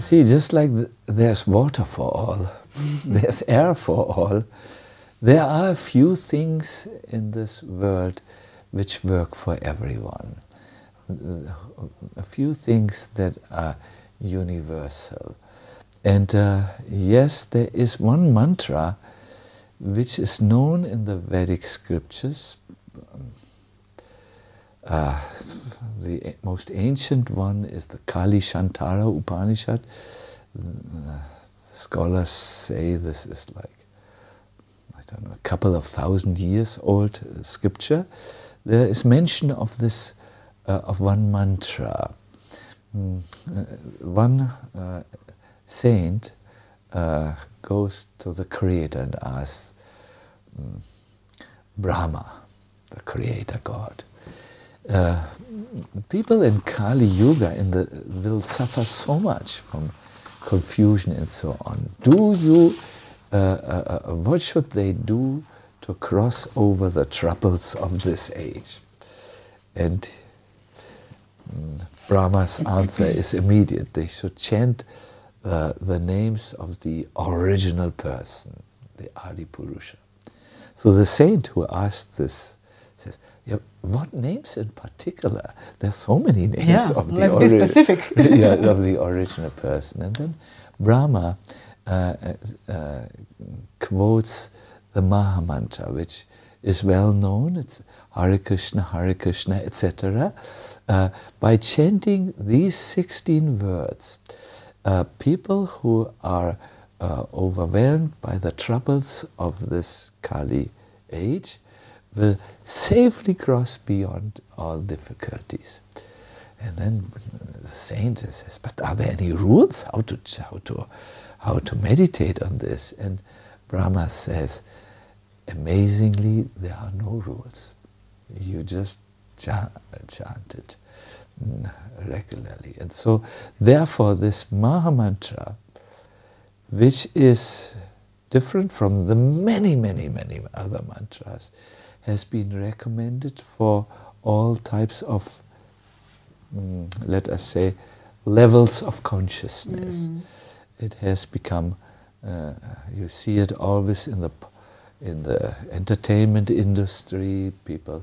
See, just like there's water for all, there's air for all, there are a few things in this world which work for everyone. A few things that are universal. And yes, there is one mantra which is known in the Vedic scriptures. The most ancient one is the Kali Shantara Upanishad. Scholars say this is like, I don't know, a couple of thousand years old scripture. There is mention of this, of one mantra. One saint goes to the Creator and asks Brahma, the Creator God, people in Kali Yuga will suffer so much from confusion and so on. What should they do to cross over the troubles of this age? And Brahma's answer is immediate. They should chant the names of the original person, the Adipurusha. So the saint who asked this says, yeah, what names in particular? There's so many names of the let's be specific. of the original person. And then Brahma quotes the Mahamantra, which is well known. It's Hare Krishna, etc. By chanting these 16 words, people who are overwhelmed by the troubles of this Kali age will safely cross beyond all difficulties. And then the saint says, but are there any rules how to meditate on this? And Brahma says, amazingly, there are no rules. You just chant it regularly. And so, therefore, this Mahamantra, which is different from the many, many, many other mantras, has been recommended for all types of, let us say, levels of consciousness. It has become, you see it always in the entertainment industry. People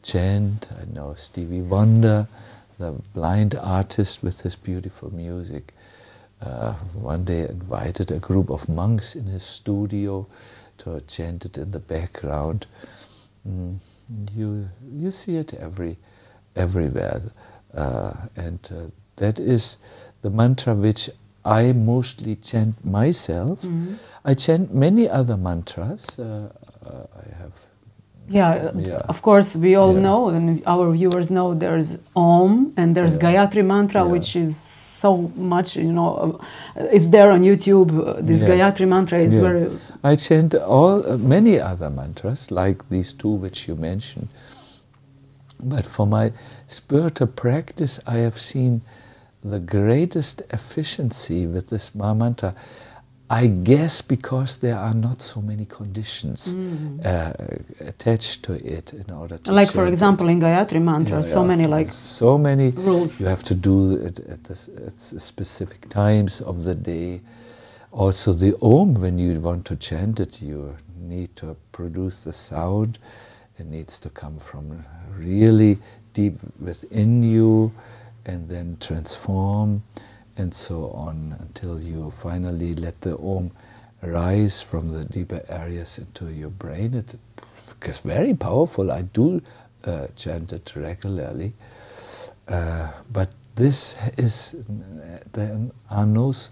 chant. I know Stevie Wonder, the blind artist with his beautiful music, one day invited a group of monks in his studio to chant it in the background. You see it everywhere, and that is the mantra which I mostly chant myself. I chant many other mantras. I have. Of course, we all know, and our viewers know, there's Om and there's Gayatri mantra, which is so much, it's there on YouTube. This Gayatri mantra is very. I chant many other mantras, like these two which you mentioned. But for my spiritual practice, I have seen the greatest efficiency with this Mahamantra. I guess because there are not so many conditions attached to it in order to like, for example, in Gayatri mantra, so many rules. You have to do it at the specific times of the day. Also, the Om, when you want to chant it, you need to produce the sound. It needs to come from really deep within you and then transform and so on until you finally let the Om rise from the deeper areas into your brain. It's very powerful. I do chant it regularly. But this is, there are not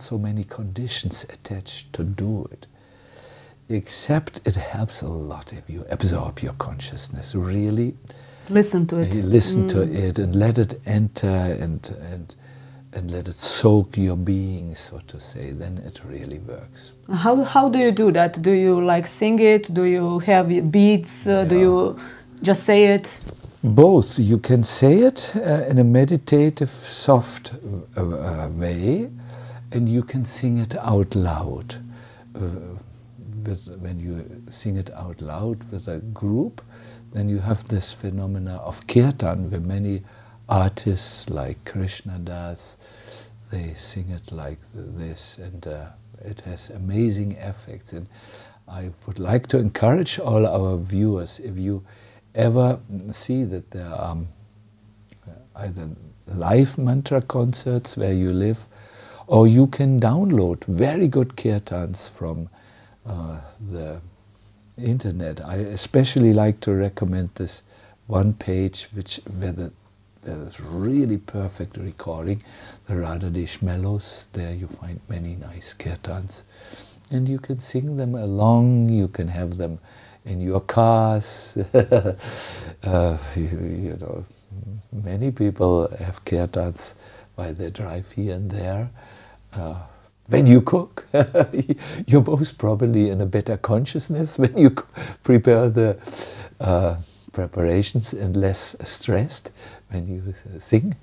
so many conditions attached to do it. Except it helps a lot if you absorb your consciousness, really. Listen to it. Listen to it and let it enter and let it soak your being, so to say. Then it really works. How do you do that? Do you like sing it? Do you have beats? Do you just say it? Both. You can say it in a meditative, soft way, and you can sing it out loud. When you sing it out loud with a group, then you have this phenomena of kirtan, where many artists like Krishna Das, they sing it like this, and it has amazing effects. And I would like to encourage all our viewers, if you ever see that there are either live mantra concerts where you live, or you can download very good kirtans from the internet. I especially like to recommend this one page where there's really perfect recording, the Radhadesh Mellows. There you find many nice kirtans, and you can sing them along, you can have them in your cars. You know, many people have kirtans while they drive here and there. When you cook, you're most probably in a better consciousness when you prepare the preparations and less stressed when you sing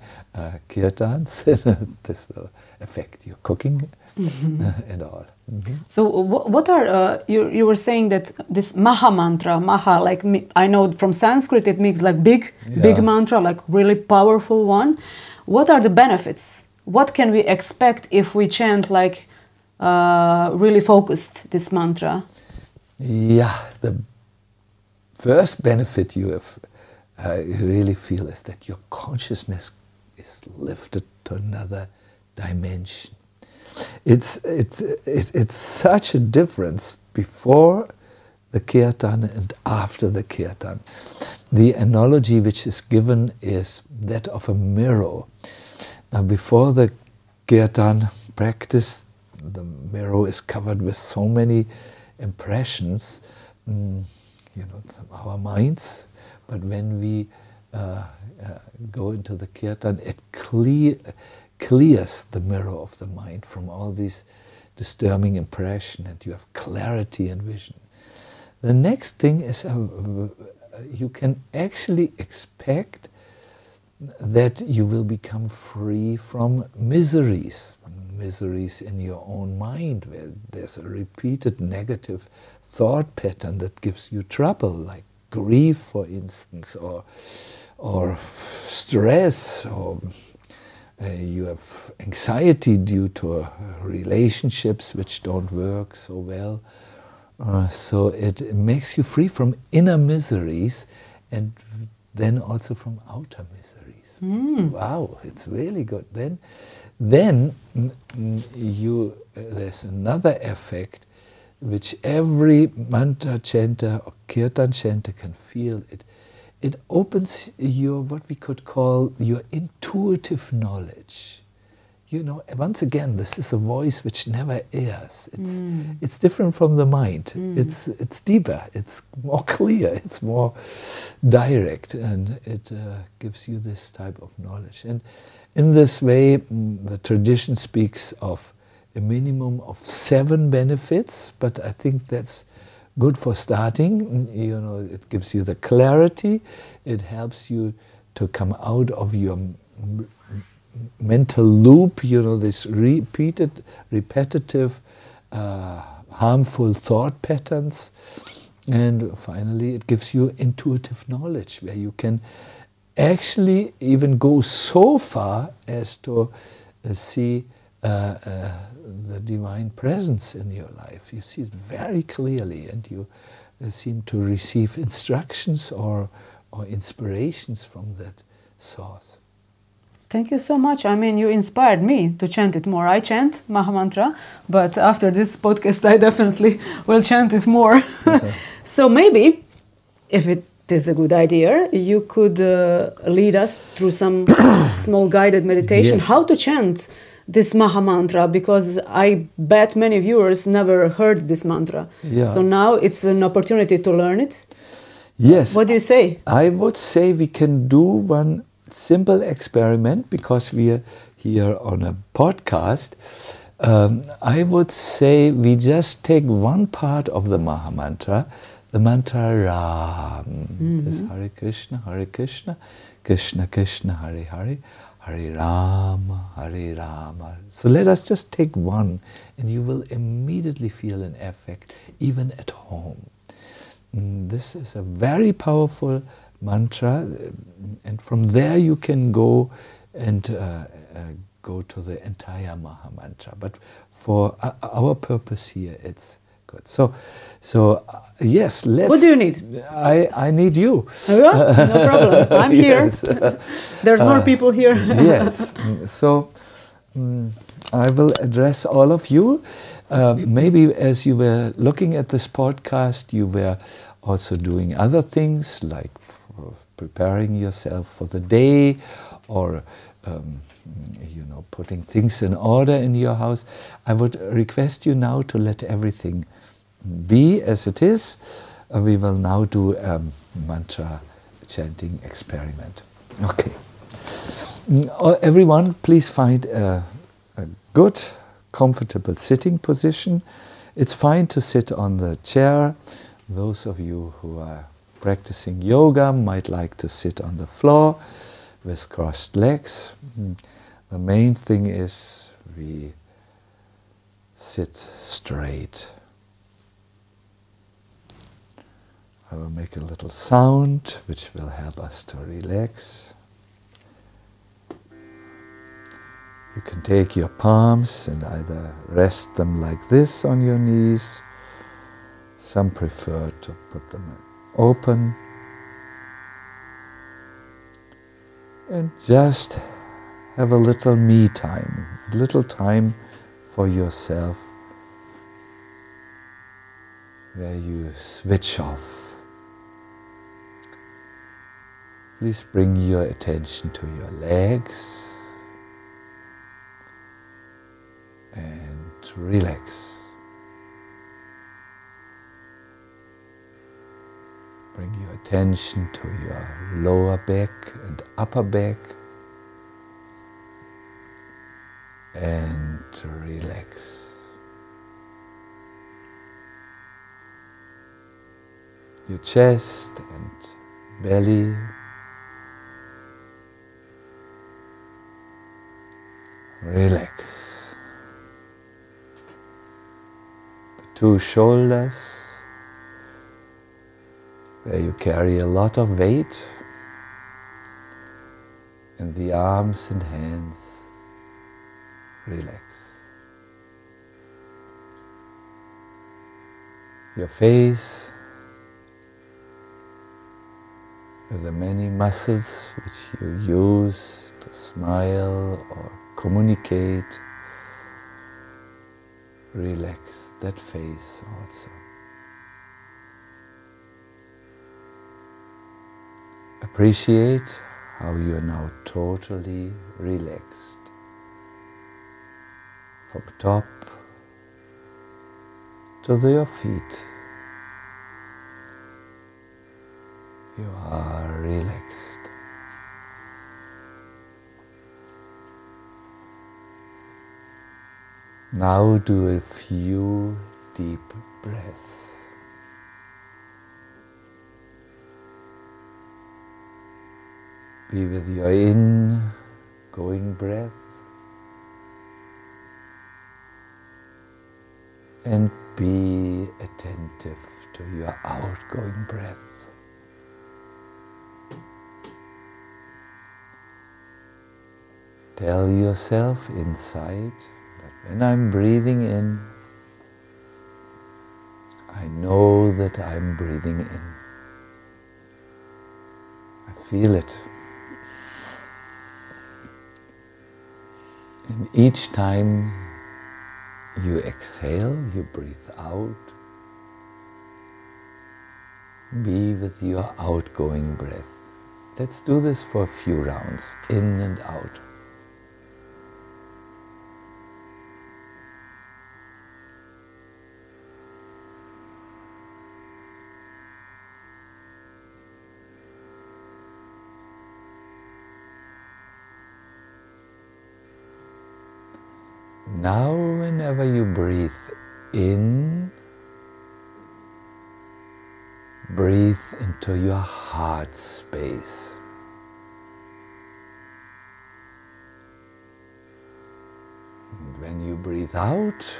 kirtans. This will affect your cooking and all. So what are, you were saying that this Maha mantra, Maha, like I know from Sanskrit it means like big mantra, like really powerful one. What are the benefits? What can we expect if we chant like really focused this mantra? Yeah, the first benefit you have, you really feel, is that your consciousness is lifted to another dimension. It's such a difference before the kirtan and after the kirtan. The analogy which is given is that of a mirror. Before the kirtan practice, the mirror is covered with so many impressions, you know, our minds. But when we go into the kirtan, it clears the mirror of the mind from all these disturbing impressions, and you have clarity and vision. The next thing is you can actually expect that you will become free from miseries in your own mind, where there's a repeated negative thought pattern that gives you trouble, like grief, for instance, or stress, or you have anxiety due to relationships which don't work so well. So it makes you free from inner miseries, and then also from outer miseries. Wow, it's really good. Then there's another effect which every mantra chanter or kirtan chanter can feel. It opens your, what we could call, your intuitive knowledge. You know, once again, this is a voice which never errs. It's different from the mind. It's deeper, it's more clear, it's more direct, and it gives you this type of knowledge. And in this way, the tradition speaks of a minimum of 7 benefits, but I think that's good for starting. You know, it gives you the clarity, it helps you to come out of your mental loop, you know, this repetitive, harmful thought patterns. And finally, it gives you intuitive knowledge, where you can actually even go so far as to see the divine presence in your life. You see it very clearly, and you seem to receive instructions or inspirations from that source. Thank you so much. I mean, you inspired me to chant it more. I chant Maha Mantra, but after this podcast, I definitely will chant it more. So maybe, if it is a good idea, you could lead us through some small guided meditation, Yes. how to chant this Maha Mantra, because I bet many viewers never heard this mantra. Yeah. So now it's an opportunity to learn it. Yes. What do you say? I would say we can do one simple experiment, because we are here on a podcast. I would say we just take one part of the Maha Mantra, the mantra Ram. This Hare Krishna, Krishna Krishna, Hare Hare, Hare Rama, Hare Rama. So let us just take one, and you will immediately feel an effect, even at home. This is a very powerful mantra, and from there you can go and go to the entire Maha Mantra. But for our purpose here, it's good. So yes, let's... What do you need? I need you. No problem. I'm here. There's more people here. Yes. So I will address all of you. Maybe as you were looking at this podcast, you were also doing other things like preparing yourself for the day, or putting things in order in your house. I would request you now to let everything be as it is. We will now do a mantra chanting experiment. Okay. Everyone, please find a good, comfortable sitting position. It's fine to sit on the chair. Those of you who are practicing yoga might like to sit on the floor with crossed legs. The main thing is we sit straight. I will make a little sound which will help us to relax. You can take your palms and either rest them like this on your knees. Some prefer to put them open. And just have a little me time, a little time for yourself, where you switch off. Please bring your attention to your legs and relax. Bring your attention to your lower back and upper back and relax. Your chest and belly. Relax. The two shoulders, where you carry a lot of weight, and the arms and hands. Relax. Your face, with the many muscles which you use to smile or communicate. Relax that face also. Appreciate how you are now totally relaxed. From top to your feet, you are relaxed. Now do a few deep breaths. Be with your in-going breath and be attentive to your outgoing breath. Tell yourself inside that when I'm breathing in, I know that I'm breathing in. I feel it. And each time you exhale, you breathe out. Be with your outgoing breath. Let's do this for a few rounds, in and out. Now, whenever you breathe in, breathe into your heart space. And when you breathe out,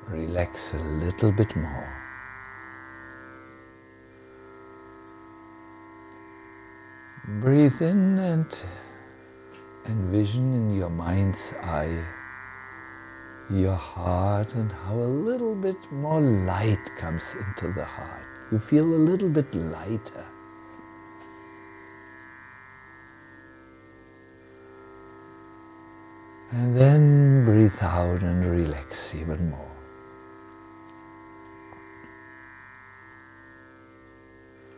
relax a little bit more. breathe in and envision in your mind's eye your heart and how a little bit more light comes into the heart. You feel a little bit lighter. And then breathe out and relax even more.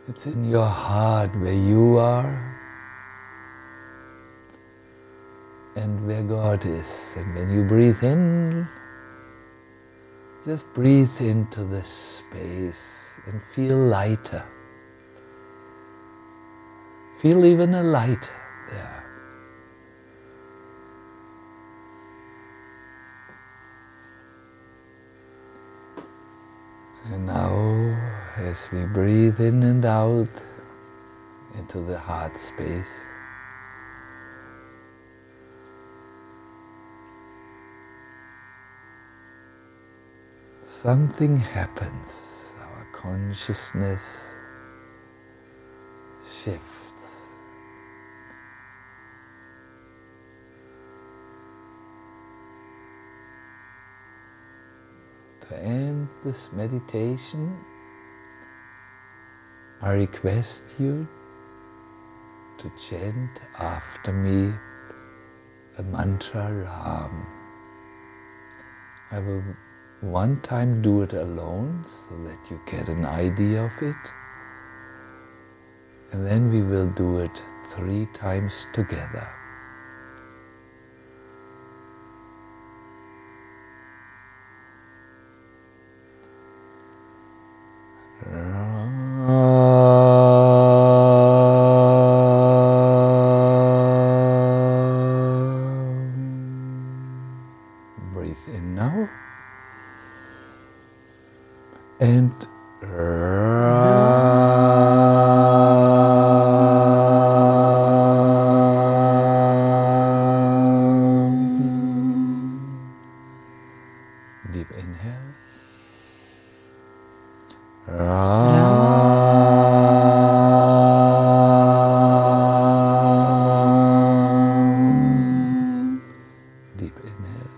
It's in your heart where you are and where God is. And when you breathe in, just breathe into this space and feel lighter. Feel even a light there. And now, as we breathe in and out into the heart space, something happens. Our consciousness shifts. To end this meditation, I request you to chant after me the mantra Ram. I will one time do it alone so that you get an idea of it, and then we will do it 3 times together. Breathe in now. And deep inhale. Deep inhale.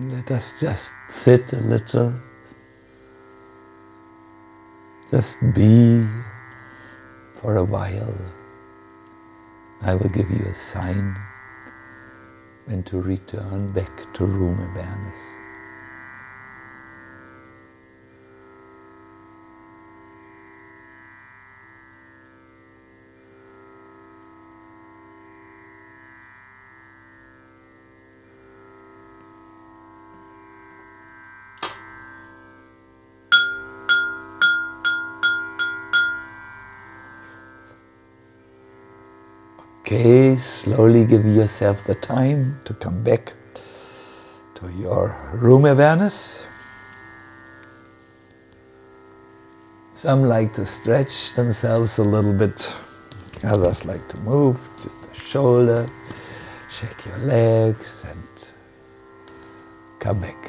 Let us just sit a little, just be for a while. I will give you a sign when to return back to room awareness. Okay, slowly give yourself the time to come back to your room awareness. Some like to stretch themselves a little bit, others like to move, just the shoulder, shake your legs and come back.